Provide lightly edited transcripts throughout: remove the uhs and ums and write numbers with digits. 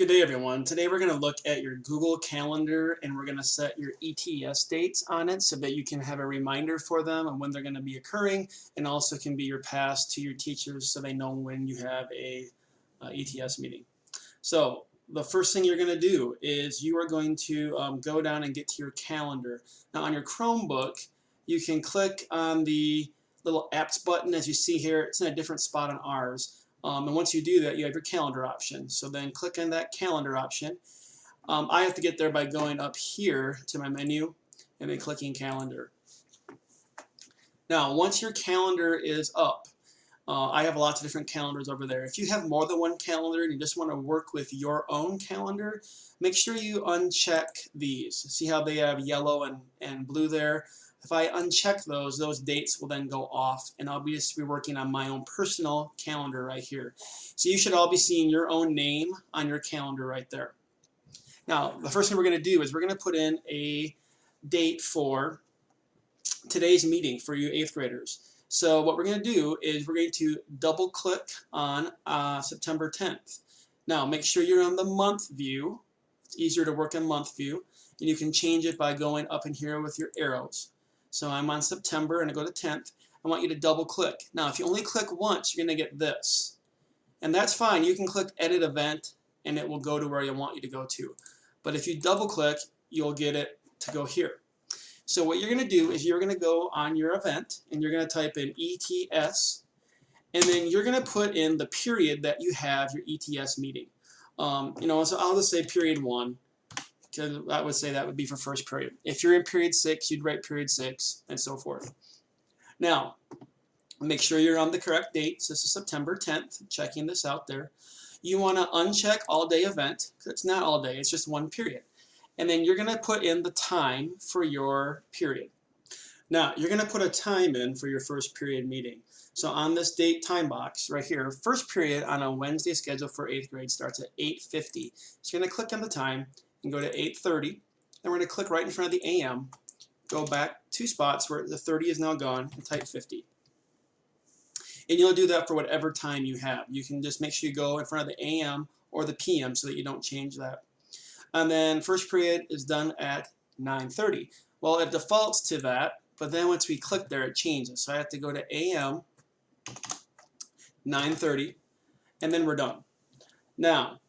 Good day, everyone. Today we're going to look at your Google Calendar and we're going to set your ETS dates on it so that you can have a reminder for them and when they're going to be occurring, and also can be your pass to your teachers so they know when you have a ETS meeting. So the first thing you're going to do is you are going to go down and get to your calendar. Now on your Chromebook, you can click on the little apps button as you see here. It's in a different spot on ours. And once you do that, you have your calendar option. So then click on that calendar option. I have to get there by going up here to my menu and then clicking calendar. Now, once your calendar is up, I have lots of different calendars over there. If you have more than one calendar and you just want to work with your own calendar, make sure you uncheck these. See how they have yellow and blue there? If I uncheck those dates will then go off, and I'll just be working on my own personal calendar right here. So you should all be seeing your own name on your calendar right there. Now, the first thing we're going to do is we're going to put in a date for today's meeting for you 8th graders. So what we're going to do is we're going to double click on September 10th. Now, make sure you're on the month view. It's easier to work in month view, and you can change it by going up in here with your arrows. So I'm on September and I go to 10th. I want you to double click. Now if you only click once, you're going to get this. And that's fine. You can click edit event and it will go to where you want you to go to. But if you double click, you'll get it to go here. So what you're going to do is you're going to go on your event and you're going to type in ETS, and then you're going to put in the period that you have your ETS meeting. So I'll just say period 1. Because I would say that would be for first period. If you're in period 6, you'd write period 6, and so forth. Now, make sure you're on the correct date. So this is September 10th, checking this out there. You want to uncheck all day event, because it's not all day, it's just one period. And then you're going to put in the time for your period. Now, you're going to put a time in for your first period meeting. So on this date time box right here, first period on a Wednesday schedule for 8th grade starts at 8:50. So you're going to click on the time and go to 8:30, and we're going to click right in front of the AM, go back 2 spots where the 30 is now gone, and type 50. And you'll do that for whatever time you have. You can just make sure you go in front of the AM or the PM so that you don't change that. And then first period is done at 9:30. Well, it defaults to that, but then once we click there, it changes. So I have to go to AM, 9:30, and then we're done. Now,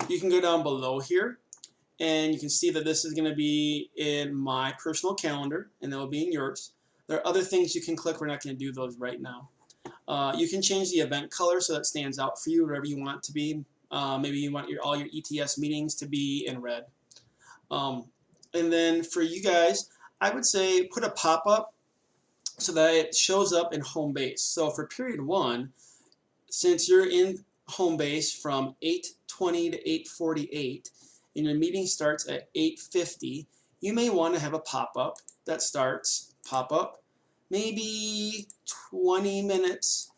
you can go down below here, and you can see that this is going to be in my personal calendar, and it will be in yours. There are other things you can click. We're not going to do those right now. You can change the event color so that stands out for you, wherever you want it to be. Maybe you want all your ETS meetings to be in red. And then for you guys, I would say put a pop-up so that it shows up in home base. So for period 1, since you're in home base from 8:20 to 8:48, and your meeting starts at 8:50, you may want to have a pop-up that starts pop-up maybe 20 minutes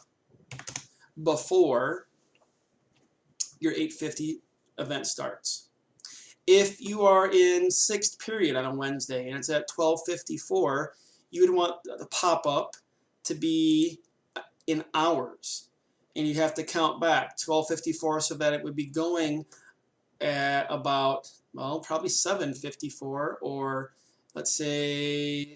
before your 8:50 event starts. If you are in 6th period on a Wednesday and it's at 12:54, you would want the pop-up to be in hours. And you'd have to count back 12:54 so that it would be going at about, well, probably 7:54, or let's say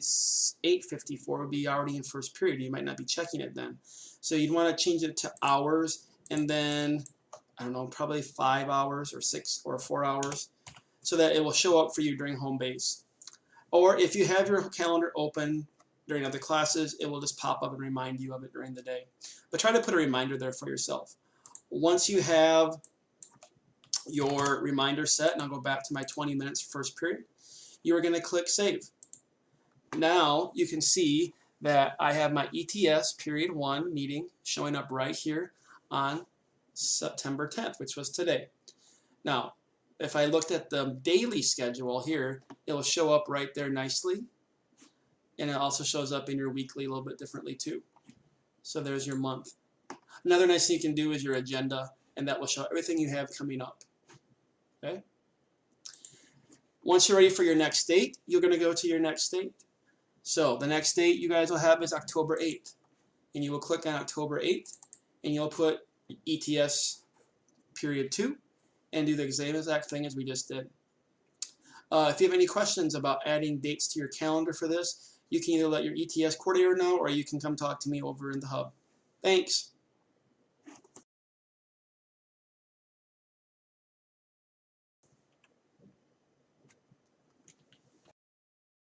8:54 would be already in first period. You might not be checking it then. So you'd want to change it to hours, and then, I don't know, probably 5 hours or 6 or 4 hours, so that it will show up for you during home base. Or if you have your calendar open during other classes, it will just pop up and remind you of it during the day. But try to put a reminder there for yourself. Once you have your reminder set, and I'll go back to my 20 minutes first period, you are going to click save. Now you can see that I have my ETS period 1 meeting showing up right here on September 10th, which was today. Now, if I looked at the daily schedule here, it will show up right there nicely, and it also shows up in your weekly a little bit differently too. So there's your month. Another nice thing you can do is your agenda, and that will show everything you have coming up. Okay? Once you're ready for your next date, you're going to go to your next date. So the next date you guys will have is October 8th. And you will click on October 8th, and you'll put ETS period 2, and do the same exact thing as we just did. If you have any questions about adding dates to your calendar for this, you can either let your ETS coordinator know or you can come talk to me over in the hub. Thanks.